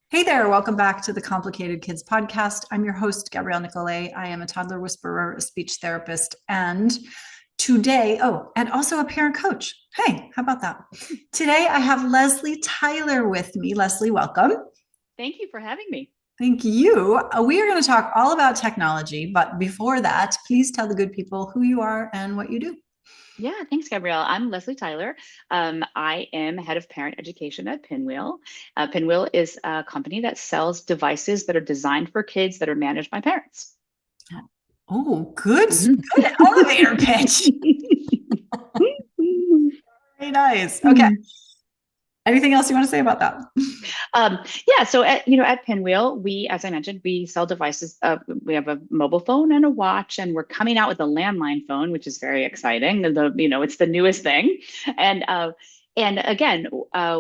Hey there, welcome back to the Complicated Kids podcast. I'm your host, Gabriele Nicolet. I am a toddler whisperer, a speech therapist, and and also a parent coach. Hey, how about that? Today I have Leslie Tyler with me. Leslie, welcome. Thank you for having me. Thank you. We are going to talk all about technology, but before that, please tell the good people who you are and what you do. Yeah, thanks, Gabrielle. I'm Leslie Tyler. I am head of parent education at Pinwheel. Pinwheel is a company that sells devices that are designed for kids that are managed by parents. Oh, good, Mhm. good elevator pitch. Very nice. Okay. Anything else you want to say about that? Yeah, so at Pinwheel, as I mentioned, we sell devices. We have a mobile phone and a watch, and we're coming out with a landline phone, which is very exciting. It's the newest thing, and uh, and again,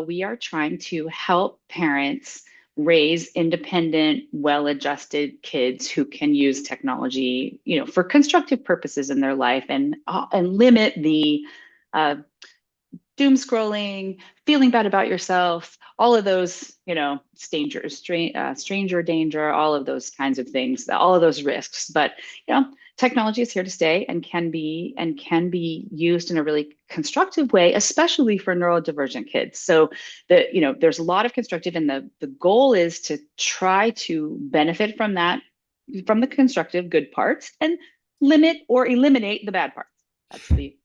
we are trying to help parents raise independent, well-adjusted kids who can use technology, for constructive purposes in their life, and limit the uh, doom scrolling, feeling bad about yourself, all of those, stranger danger, all of those kinds of things, all of those risks. But technology is here to stay and can be used in a really constructive way, especially for neurodivergent kids. So there's a lot of constructive, and the goal is to try to benefit from that, from the constructive good parts, and limit or eliminate the bad parts.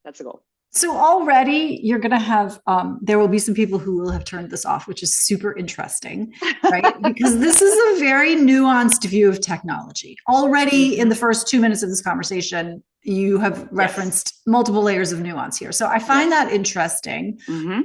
That's the goal. So already you're going to have, there will be some people who will have turned this off, which is super interesting, right? Because this is a very nuanced view of technology. Already in the Hmm. first 2 minutes of this conversation, you have Yes. referenced multiple layers of nuance here. So I find Yes. that interesting. Hmm.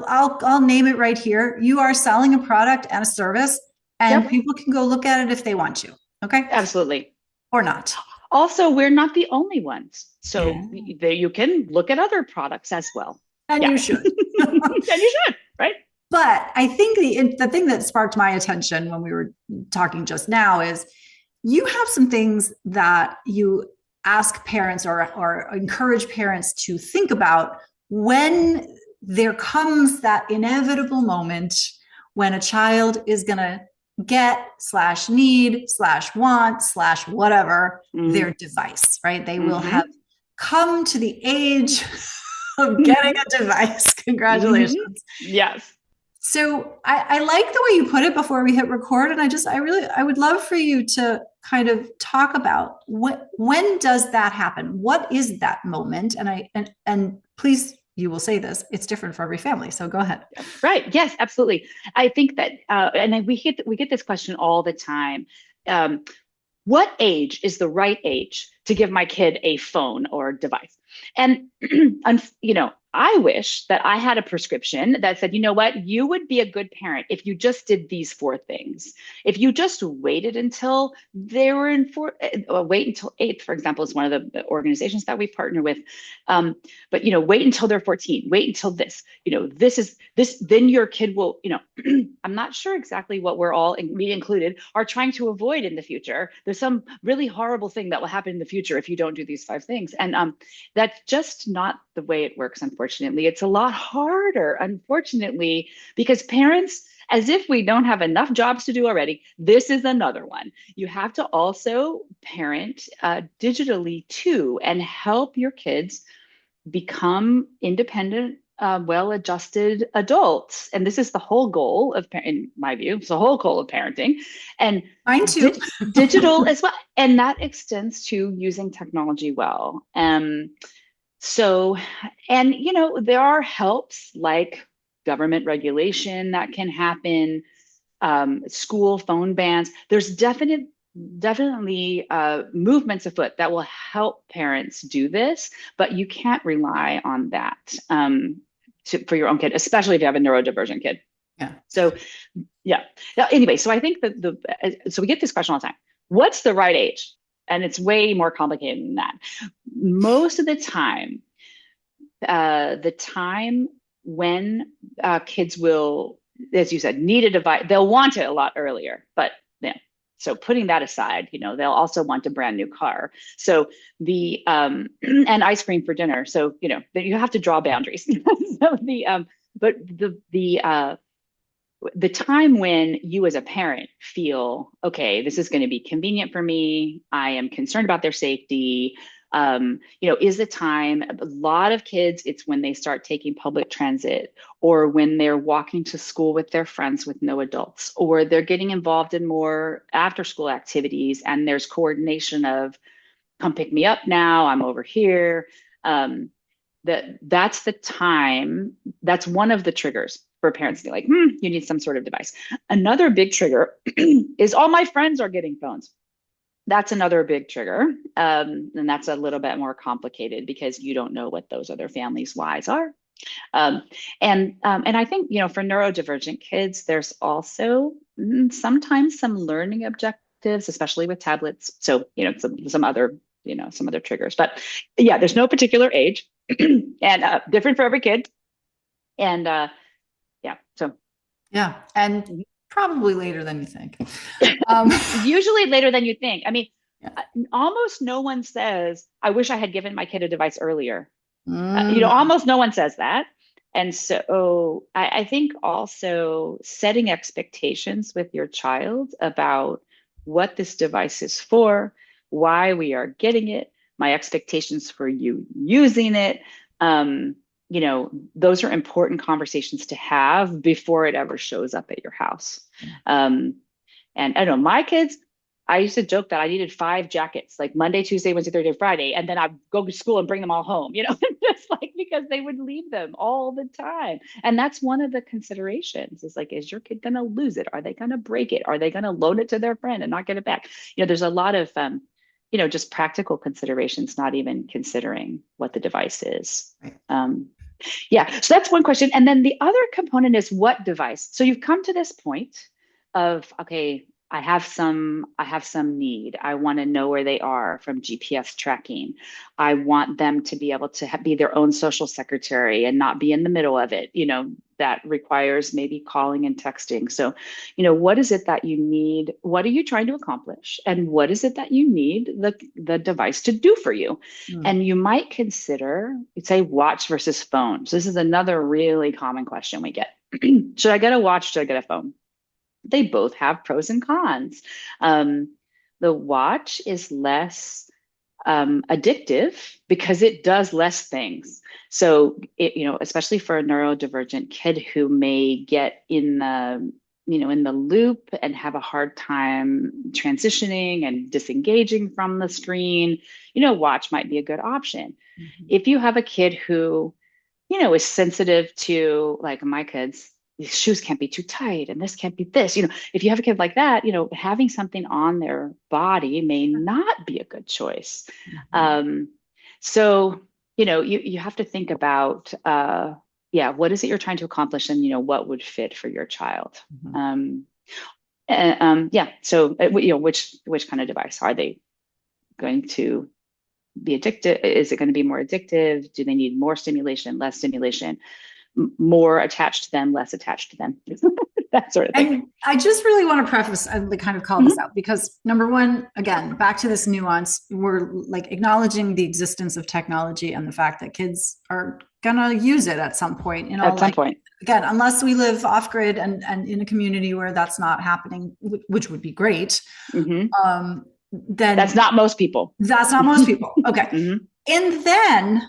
I'll name it right here. You are selling a product and a service, and Yep. people can go look at it if they want to. Okay. Absolutely. Or not. Also, we're not the only ones. Yeah. So there you can look at other products as well. And Yeah. you should. And you should, right? But I think the thing that sparked my attention when we were talking just now is you have some things that you ask parents or encourage parents to think about when there comes that inevitable moment when a child is going to get slash need slash want slash whatever their Mm-hmm. device, right? They will have Mm-hmm. come to the age of getting a device. Hmm. Congratulations. Yes. So I like the way you put it before we hit record, and I would love for you to kind of talk about when does that happen? What is that moment? And please, you will say this. It's different for every family. So go ahead. Right. Yes, absolutely. I think that, and then we get this question all the time. Um, what age is the right age to give my kid a phone or device? And I wish that I had a prescription that said, you know what, you would be a good parent if you just did these four things. If you just waited until they were wait until eighth, for example, is one of the organizations that we partner with. But wait until they're 14. Wait until this. This is this. Then your kid will. I'm not sure exactly what we're all, me included, are trying to avoid in the future. There's some really horrible thing that will happen in the future if you don't do these five things. And that's just not the way it works, unfortunately. It's a lot harder, unfortunately, because parents, as if we don't have enough jobs to do already, this is another one. You have to also parent digitally too and help your kids become independent, well-adjusted adults. And this is the whole goal in my view, it's the whole goal of parenting, and Mine too. digital as well. And that extends to using technology well. So, and there are helps like government regulation that can happen, school phone bans. There's definitely movements afoot that will help parents do this, but you can't rely on that, for your own kid, especially if you have a neurodivergent kid. Yeah. So yeah. Now, anyway, so I think that so we get this question all the time. What's the right age? And it's way more complicated than that. Most of the time when kids will, as you said, need a device, they'll want it a lot earlier. But yeah, so putting that aside, they'll also want a brand new car. So the and ice cream for dinner. So you have to draw boundaries. So but the the time when you as a parent feel, okay, this is going to be convenient for me. I am concerned about their safety. Is the time, a lot of kids, it's when they start taking public transit or when they're walking to school with their friends with no adults, or they're getting involved in more after school activities and there's coordination of come pick me up now, I'm over here. That's the time. That's one of the triggers for parents to be like, you need some sort of device. Another big trigger is all my friends are getting phones. That's another big trigger. And that's a little bit more complicated because you don't know what those other families' lives are. And I think, for neurodivergent kids, there's also sometimes some learning objectives, especially with tablets. So, some other triggers, but yeah, there's no particular age and different for every kid. And so. Yeah. And probably later than you think. Usually later than you think. I mean, Yeah. almost no one says, I wish I had given my kid a device earlier. Mm. Almost no one says that. And so I think also setting expectations with your child about what this device is for, why we are getting it, my expectations for you using it. Those are important conversations to have before it ever shows up at your house. And I don't know, my kids, I used to joke that I needed 5 jackets, like Monday, Tuesday, Wednesday, Thursday, Friday, and then I'd go to school and bring them all home, just like because they would leave them all the time. And that's one of the considerations is like, is your kid going to lose it? Are they going to break it? Are they going to loan it to their friend and not get it back? There's a lot of, just practical considerations, not even considering what the device is. Right. So that's one question. And then the other component is what device? So you've come to this point of, okay, I have some need. I want to know where they are from GPS tracking. I want them to be able to be their own social secretary and not be in the middle of it. That requires maybe calling and texting. So, what is it that you need? What are you trying to accomplish? And what is it that you need the device to do for you? And you might consider, say, watch versus phone. So this is another really common question we get. Should I get a watch? Should I get a phone? They both have pros and cons. The watch is less addictive because it does less things. So, especially for a neurodivergent kid who may get in the loop and have a hard time transitioning and disengaging from the screen, watch might be a good option. Mm-hmm. If you have a kid who, is sensitive to, like my kids, these shoes can't be too tight and this can't be this, if you have a kid like that, having something on their body may not be a good choice. Mm-hmm. So, you have to think about, what is it you're trying to accomplish and, what would fit for your child? Mm-hmm. So, which kind of device are they going to be addicted? Is it going to be more addictive? Do they need more stimulation, less stimulation? More attached to them, less attached to them, that sort of thing. And I just really want to preface and kind of call this out because number one, again, back to this nuance, we're like acknowledging the existence of technology and the fact that kids are going to use it at some point. At some point. Again, unless we live off grid and in a community where that's not happening, which would be great. Mm-hmm. Then that's not most people. That's not most people. Okay. Mm-hmm. And then,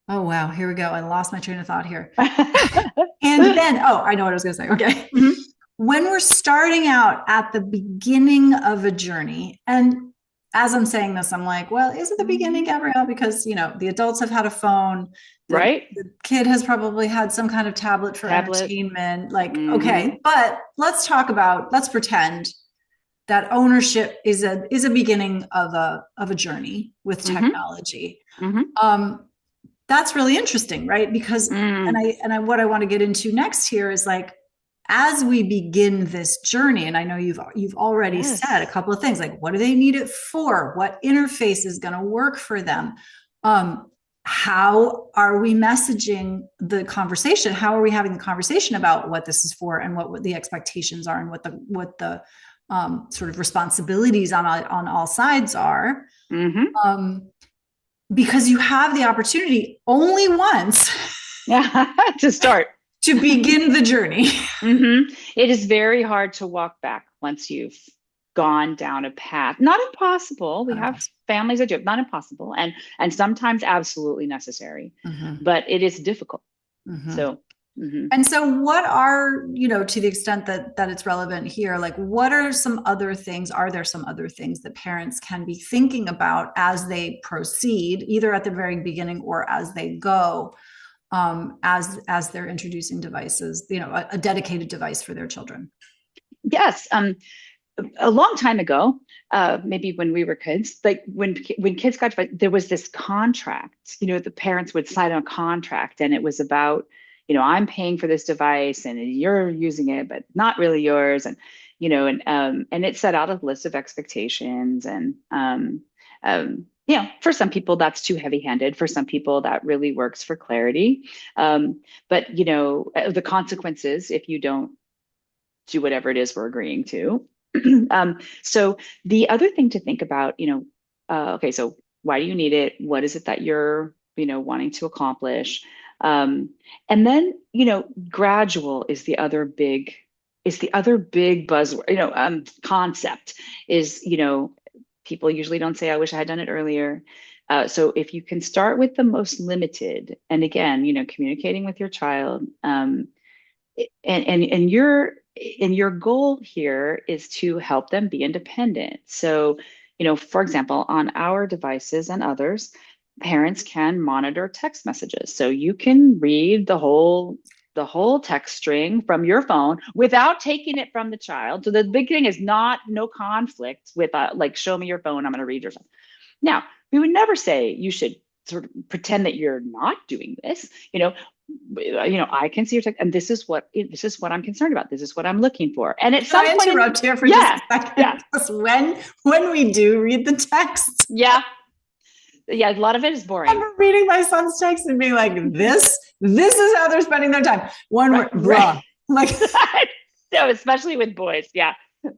oh, wow. Here we go. I lost my train of thought here. And then, I know what I was going to say. Okay. Mm-hmm. When we're starting out at the beginning of a journey, and as I'm saying this, I'm like, well, is it the beginning, Gabrielle? Because, the adults have had a phone. Right. The kid has probably had some kind of tablet for entertainment. Like, mm-hmm. Okay. But let's pretend that ownership is a beginning of a journey with technology. Mm-hmm. That's really interesting, right? Because and what I want to get into next here is like, as we begin this journey, and I know you've already said a couple of things, like what do they need it for? What interface is going to work for them? How are we messaging the conversation? How are we having the conversation about what this is for and what the expectations are and what the sort of responsibilities on all sides are? Mm-hmm. Because you have the opportunity only once to start. to begin the journey. It is very hard to walk back once you've gone down a path. Not impossible. We have families that do it, not impossible, and sometimes absolutely necessary, but it is difficult. So and so what are, to the extent that it's relevant here, like what are some other things, are there some other things that parents can be thinking about as they proceed, either at the very beginning or as they go, as they're introducing devices, a dedicated device for their children? Yes. A long time ago, maybe when we were kids, like when kids got devices, there was this contract, the parents would sign a contract, and it was about, I'm paying for this device and you're using it, but not really yours. And, and it set out a list of expectations. And, for some people that's too heavy-handed. For some people that really works for clarity. But, the consequences if you don't do whatever it is we're agreeing to. So the other thing to think about, okay, so why do you need it? What is it that you're, wanting to accomplish? And then, gradual is the other big buzzword, concept is, people usually don't say, I wish I had done it earlier. So if you can start with the most limited, and again, communicating with your child, and your goal here is to help them be independent. So, for example, on our devices and others, parents can monitor text messages. So you can read the whole text string from your phone without taking it from the child. So the big thing is no conflict with like, show me your phone, I'm going to read your phone. Now, we would never say you should sort of pretend that you're not doing this. I can see your text, and this is what I'm concerned about. This is what I'm looking for. And at some point, interrupt here for just a second. Yeah. Just when we do read the text. Yeah. A lot of it is boring. I'm reading my son's text and being like, this is how they're spending their time. One word, bruh. Like, no, especially with boys. Yeah.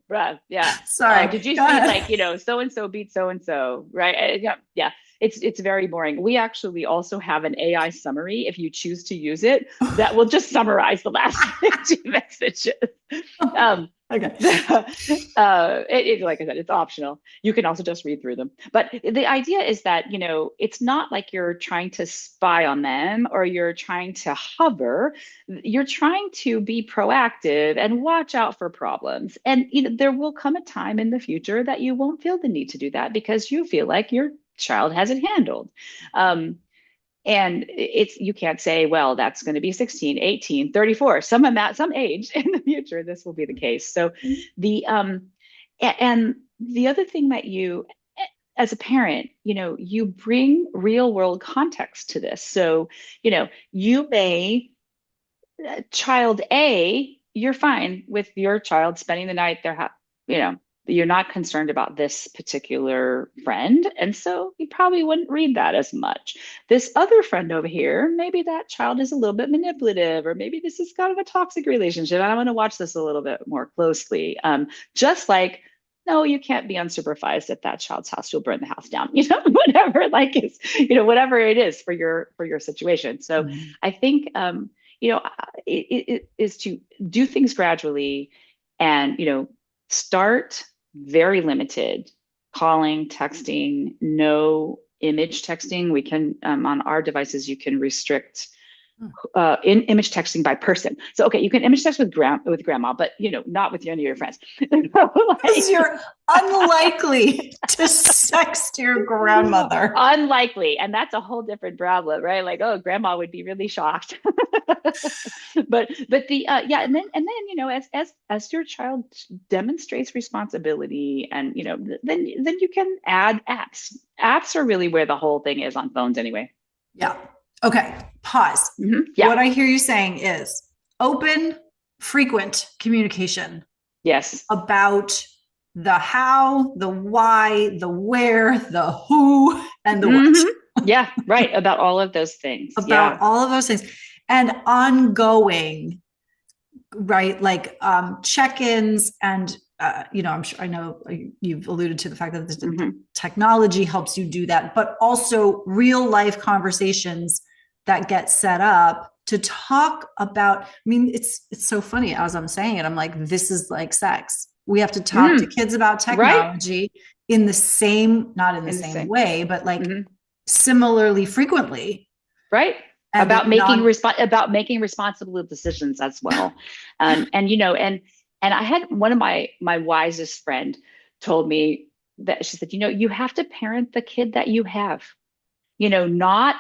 Bruh. Yeah. Sorry. Did you see like, so-and-so beat so-and-so, right? Yeah. It's very boring. We actually also have an AI summary, if you choose to use it, that will just summarize the last 2 messages. Okay. Like I said, it's optional. You can also just read through them. But the idea is that, it's not like you're trying to spy on them or you're trying to hover. You're trying to be proactive and watch out for problems. And there will come a time in the future that you won't feel the need to do that because you feel like your child has it handled. And you can't say, well, that's going to be 16, 18, 34, some age in the future, this will be the case. So and the other thing that you, as a parent, you bring real world context to this. So, you may, child A, you're fine with your child spending the night there, you're not concerned about this particular friend. And so you probably wouldn't read that as much. This other friend over here, maybe that child is a little bit manipulative, or maybe this is kind of a toxic relationship. I want to watch this a little bit more closely. Just like, no, you can't be unsupervised at that child's house. You'll burn the house down, whatever, like is, whatever it is for your situation. So I think, it is to do things gradually and, start very limited, calling, texting, no image texting. We can, on our devices, you can restrict in image texting by person. So, okay, you can image text with grandma, but not with any of your friends. Because you're unlikely to sext your grandmother. Unlikely, and that's a whole different problem, right? Like, oh, grandma would be really shocked. but and then as your child demonstrates responsibility, and then you can add apps. Apps are really where the whole thing is on phones anyway. Yeah. Okay, pause. Yeah. What I hear you saying is open, frequent communication. Yes. About the how, the why, the where, the who, and the what. Yeah, right. About all of those things. About all of those things. And ongoing, right? Like check-ins and I know you've alluded to the fact that the technology helps you do that, but also real life conversations that get set up to talk about, I mean, it's so funny as I'm saying it, I'm like, this is like sex. We have to talk to kids about Right. technology in the same, not in the In the same same. way, but like Hmm. similarly frequently. Right. And non About making responsible decisions as well. And you know, and I had one of my wisest friend told me that she said, you know, you have to parent the kid that you have, you know, not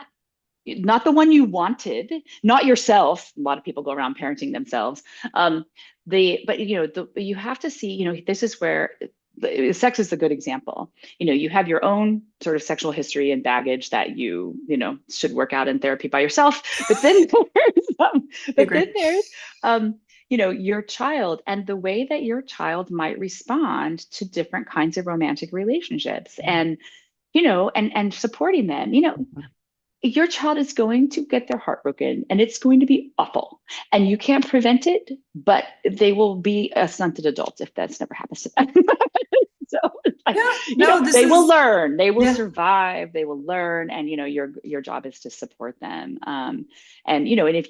the one you wanted, not yourself. A lot of people go around parenting themselves. Um, but you know, you have to see, you know, this is where sex is a good example. You know, you have your own sort of sexual history and baggage that you know, should work out in therapy by yourself. But then I but agree. then there's, you know, your child and the way that your child might respond to different kinds of romantic relationships, and you know, and supporting them. You know, your child is going to get their heart broken and it's going to be awful and you can't prevent it, but they will be a stunted adult if that's never happens to them. So like, Yeah, you know, no, this they will is, learn, they will yeah. survive, they will learn. And, you know, your job is to support them. And, you know, and if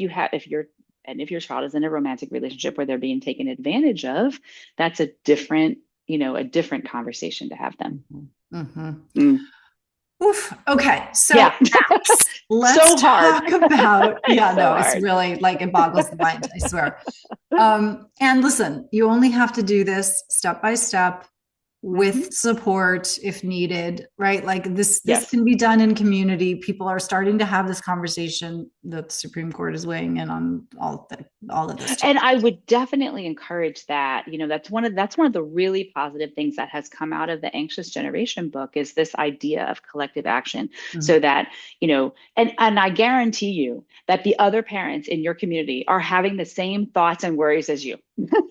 your child is in a romantic relationship where they're being taken advantage of, that's a different, you know, a different conversation to have them. Mm. Oof. Okay. So Yeah. let's So hard. talk about, It's yeah, so no, it's hard. really like it boggles the mind, I swear. And listen, you only have to do this step by step with Hmm. support if needed, right? Like this Yes. can be done in community. People are starting to have this conversation. The Supreme Court is weighing in on all of this too. And I would definitely encourage that. You know, that's one of the really positive things that has come out of the Anxious Generation book is this idea of collective action. So Mhm. that, you know, and I guarantee you that the other parents in your community are having the same thoughts and worries as you.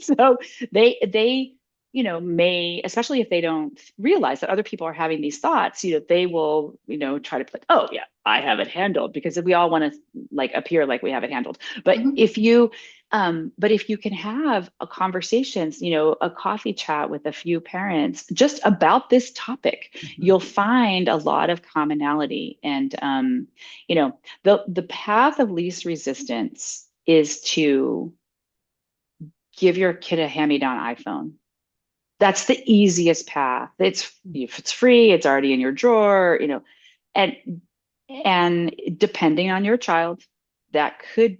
So they you know, may, especially if they don't realize that other people are having these thoughts, you know, they will, you know, try to put, oh yeah, I have it handled, because we all want to like appear like we have it handled. But Mhm. if you can have a conversations, you know, a coffee chat with a few parents just about this topic, Mhm. you'll find a lot of commonality. And you know, the path of least resistance is to give your kid a hand-me-down iPhone. That's the easiest path. It's if it's free, it's already in your drawer, you know, and and depending on your child, that could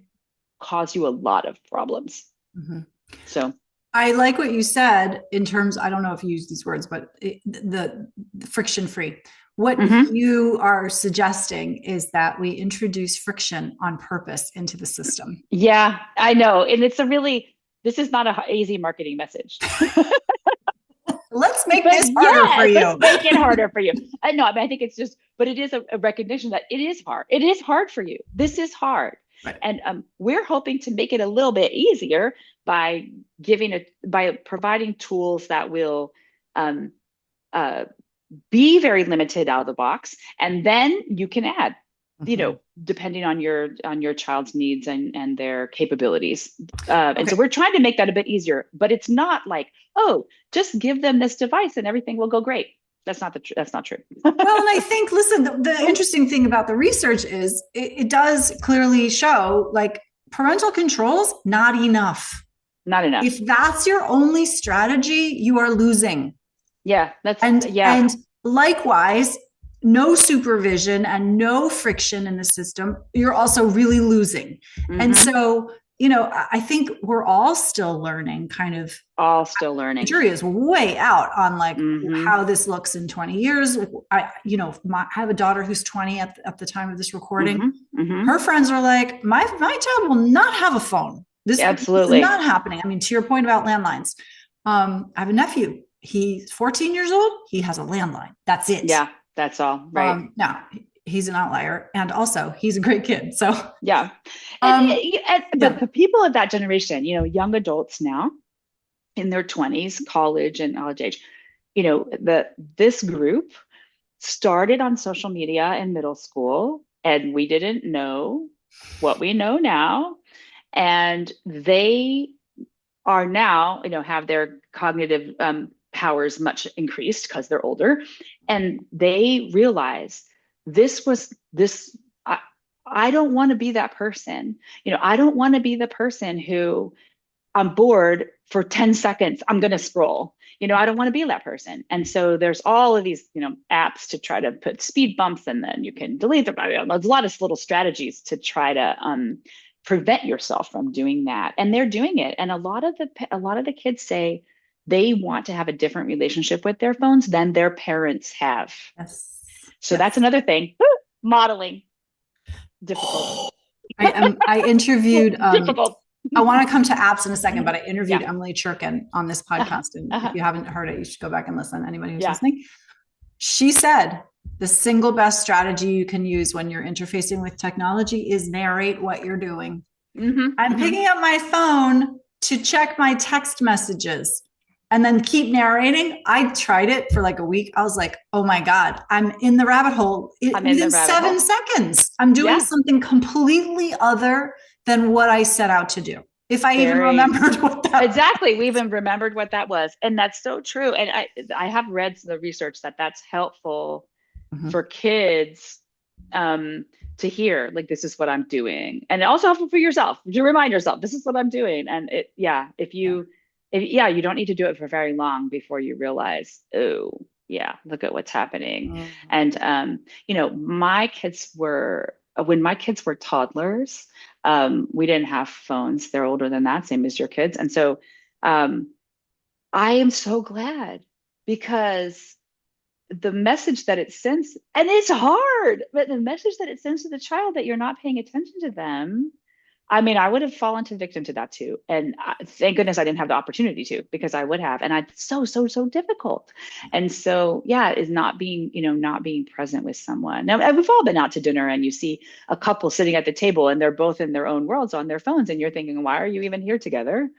cause you a lot of problems. Mhm. So, I like what you said in terms, I don't know if you use these words, but the friction free. What mhm. you are suggesting is that we introduce friction on purpose into the system. Yeah, I know. And this is not a easy marketing message. Let's make But this harder for yes, let's you. make it harder for you. I know. I mean, I think it's just, but it is a recognition that it is hard. It is hard for you. This is hard. Right. And we're hoping to make it a little bit easier by by providing tools that will um, uh, be very limited out of the box, and then you can add, you know, Mhm. depending on your child's needs and their capabilities. And so Okay. we're trying to make that a bit easier, but it's not like, oh, just give them this device and everything will go great. That's not true. Well, and I think, listen, the interesting thing about the research is it does clearly show like parental controls, not enough. Not enough. If that's your only strategy, you are losing. Yeah, yeah. And likewise, no supervision and no friction in the system, you're also really losing. And Hmm. so, you know, I think we're all still learning kind of, All still the learning. jury is way out on like Hmm. how this looks in 20 years. I have a daughter who's 20 at the time of this recording. Hmm. Hmm. Her friends are like, my child will not have a phone. This is Absolutely. not happening. I mean, to your point about landlines, I have a nephew. He's 14 years old. He has a landline. That's it. Yeah, that's all right. Now he's an outlier, and also he's a great kid. So, Yeah. um, But yeah. the people of that generation, you know, young adults now in their 20s, college and college age, you know, this group started on social media in middle school, and we didn't know what we know now. And they are now, you know, have their cognitive powers much increased because they're older, and they realize this was this. I don't want to be that person. I don't want to be the person who I'm bored for 10 seconds. I'm going to scroll. I don't want to be that person. And so there's all of these, apps to try to put speed bumps, and then you can delete them. There's a lot of little strategies to try to prevent yourself from doing that. And they're doing it. And a lot of the kids say they want to have a different relationship with their phones than their parents have. Yes. So that's Yes. another thing. Modeling, difficult. I interviewed Difficult. I want to come to apps in a second, but I interviewed Yeah. Emily Churkin on this Uh-huh. podcast. And if Uh-huh. you haven't heard it, you should go back and listen. Anybody who's Yeah. listening. She said the single best strategy you can use when you're interfacing with technology is narrate what you're doing. Mm-hmm. I'm Mm-hmm. picking up my phone to check my text messages and then keep narrating. I tried it for like a week. I was like, oh my God, I'm in the rabbit hole. I'm in Within the rabbit 7 seconds, I'm doing Yeah. something completely other than what I set out to do. If I even Very remembered what that exactly. We even remembered what that was. And that's so true. And I have read the research that that's helpful was. for kids to hear, like, this is what I'm doing. And also helpful for yourself to remind yourself, this is what I'm doing. And Yeah. you don't need to do it for very long before you realize, oh, yeah, look at what's happening. Mhm. And, when my kids were toddlers, we didn't have phones. They're older than that, same as your kids. And so um, I am so glad, because the message that it sends, and it's hard, but the message that it sends to the child that you're not paying attention to them. I mean, I would have fallen to victim to that too. And thank goodness I didn't have the opportunity to, because I would have. And it's so difficult. And so, yeah, is not being present with someone. Now, we've all been out to dinner and you see a couple sitting at the table and they're both in their own worlds on their phones. And you're thinking, why are you even here together?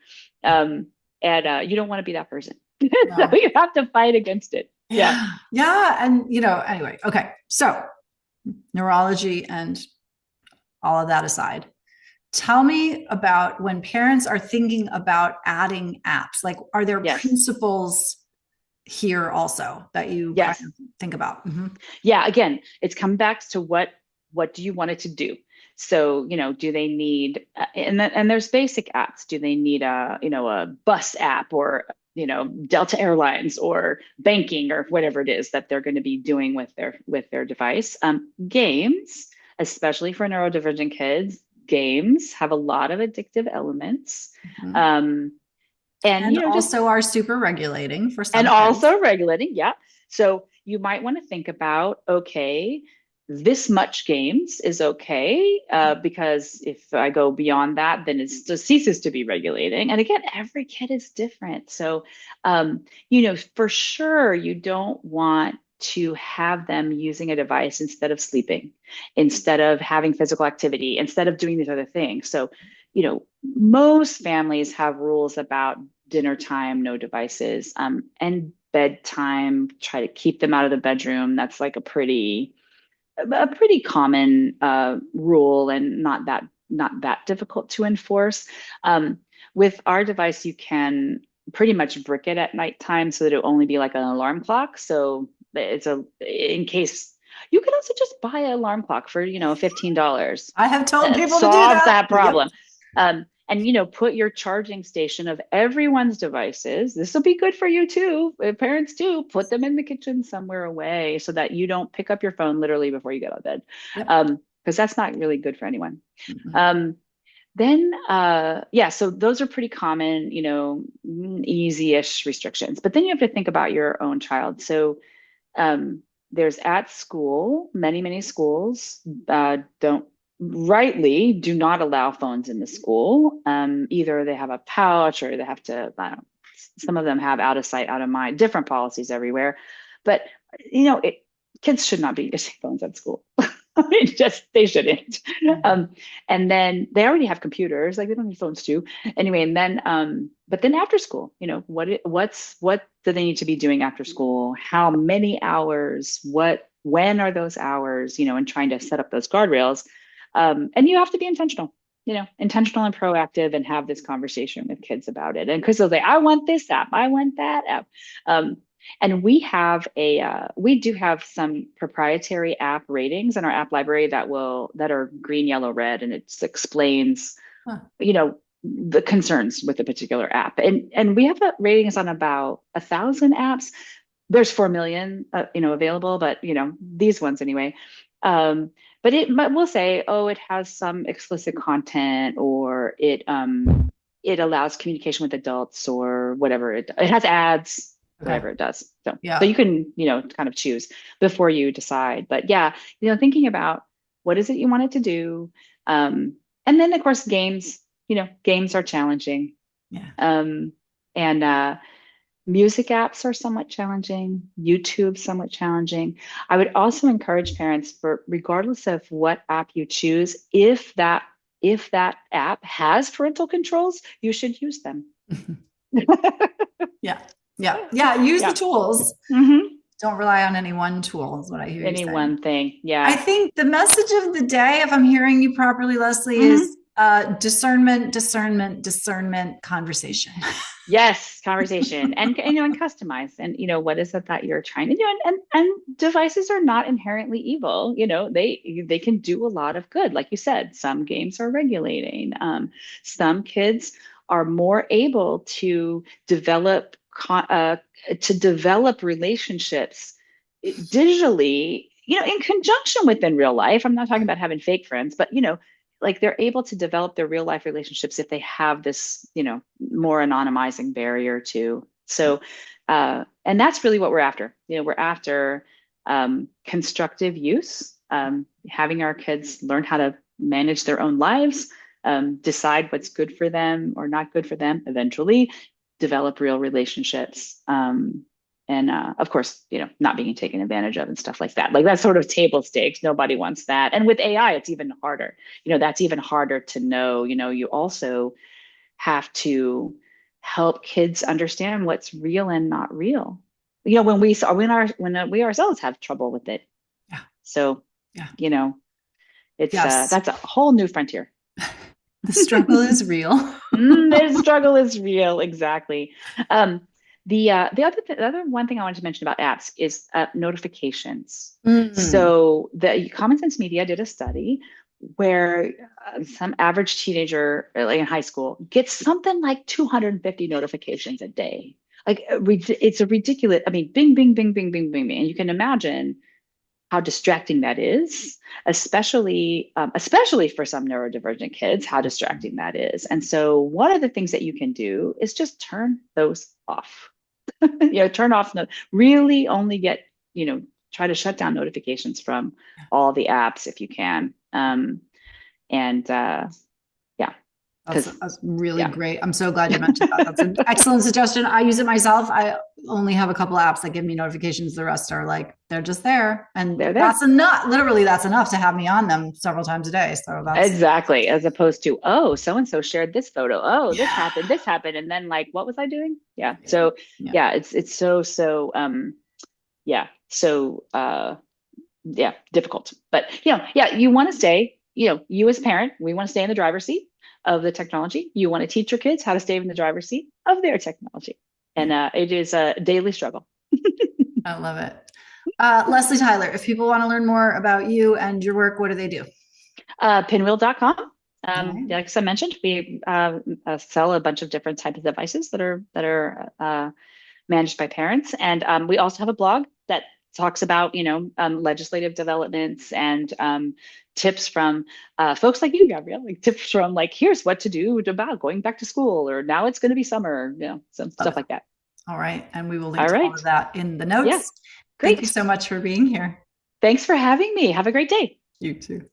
And you don't want to be that person. So No. you have to fight against it. Yeah. Yeah. Yeah. And, anyway, okay. So, neurology and all of that aside, tell me about when parents are thinking about adding apps. Like, are there Yes. principles here also that you kind Yes. of think about? Mm-hmm. Yeah, again, it's come back to what do you want it to do? So, do they need and there's basic apps. Do they need a bus app, or Delta Airlines, or banking, or whatever it is that they're going to be doing with their device? Games, especially for neurodivergent kids, games have a lot of addictive elements. Mm-hmm. Um, and And just also are super regulating for and some kids. also regulating. Yeah. So you might want to think about, okay, this much games is okay, because if I go beyond that, then it just ceases to be regulating. And again, every kid is different. So, for sure, you don't want to have them using a device instead of sleeping, instead of having physical activity, instead of doing these other things. So, most families have rules about dinner time, no devices, and bedtime. Try to keep them out of the bedroom. That's like a pretty common rule, and not that difficult to enforce. With our device, you can pretty much brick it at nighttime so that it'll only be like an alarm clock. So in case you could also just buy an alarm clock for $15. I have told people to do Solves that. that Yep. problem. And put your charging station of everyone's devices. This will be good for you too. Parents too. Put them in the kitchen somewhere away so that you don't pick up your phone literally before you get out of bed. Yep. Because that's not really good for anyone. Mm-hmm. Then, so those are pretty common, easy-ish restrictions. But then you have to think about your own child. So there's at school, many schools do not allow phones in the school. Either they have a pouch, or they have to, I don't know, some of them have out of sight, out of mind, different policies everywhere. But, kids should not be using phones at school. I mean, they shouldn't. And then they already have computers, like they don't need phones too. Anyway, and then, but then after school, what do they need to be doing after school? How many hours? When are those hours? And trying to set up those guardrails. And you have to be intentional and proactive, and have this conversation with kids about it. And because they'll say, I want this app, I want that app. And we do have some proprietary app ratings in our app library that are green, yellow, red, and it explains, Huh. the concerns with a particular app. And we have ratings on about 1,000 apps. There's 4 million, available, but these ones anyway. Um, but we'll say, oh, it has some explicit content, or it allows communication with adults, or whatever. It has ads, Okay. whatever it does. So Yeah. you can, kind of choose before you decide. But yeah, thinking about what is it you want it to do. And then of course games are challenging. Yeah. And music apps are somewhat challenging, YouTube somewhat challenging. I would also encourage parents, for regardless of what app you choose, if that app has parental controls, you should use them. Yeah. Yeah. Yeah. Use the Yeah. tools. Mm-hmm. Don't rely on any one tool, is what I hear you Any saying. one thing. I Yeah. think the message of the day, if I'm hearing you properly, Leslie, Mm-hmm. is discernment, discernment, discernment, conversation. Yes, conversation, and customize, and what is it that you're trying to do, and devices are not inherently evil. They can do a lot of good. Like you said, some games are regulating. Some kids are more able to develop relationships digitally, in conjunction with in real life. I'm not talking about having fake friends, but like they're able to develop their real life relationships if they have this, more anonymizing barrier too. So, and that's really what we're after. We're after constructive use, having our kids learn how to manage their own lives, decide what's good for them or not good for them, eventually develop real relationships. And of course, not being taken advantage of and stuff like that. Like that's sort of table stakes. Nobody wants that. And with AI, it's even harder. That's even harder to know. You also have to help kids understand what's real and not real. When we ourselves have trouble with it. Yeah. So, Yeah. it's Yes. that's a whole new frontier. The struggle is real. The struggle is real, exactly. The other one thing I wanted to mention about apps is notifications. Mm. So the Common Sense Media did a study where some average teenager, like in high school, gets something like 250 notifications a day. Like it's a ridiculous. I mean, bing, bing, bing, bing, bing, bing, bing, and you can imagine how distracting that is, especially for some neurodivergent kids, how distracting that is. And so one of the things that you can do is just turn those off. Turn off, really only try to shut down notifications from all the apps if you can. And yeah, because That's really yeah. great. I'm so glad you mentioned that. That's an excellent suggestion. I use it myself. I only have a couple of apps that give me notifications. The rest are like, they're just there. And They're there. that's enough. Literally, that's enough to have me on them several times a day. So that's, Exactly. As opposed to, oh, so and so shared this photo. Oh, yeah. this happened. And then like, what was I doing? Yeah. So Yeah. yeah, it's so yeah. So yeah, difficult. But yeah, you want to stay, you as a parent, we want to stay in the driver's seat of the technology. You want to teach your kids how to stay in the driver's seat of their technology. And it is a daily struggle. I love it. Leslie Tyler, if people want to learn more about you and your work, what do they do? Pinwheel.com. Okay. Like I mentioned, we sell a bunch of different types of devices that are managed by parents, and we also have a blog that talks about legislative developments and tips from folks like you, Gabrielle. Like tips from like, here's what to do about going back to school, or now it's going to be summer, some Love stuff it. like that. All right. And we will link All to all of right. that in the Yeah. notes. Thank you Great. so much for being here. Thanks for having me. Have a great day. You too.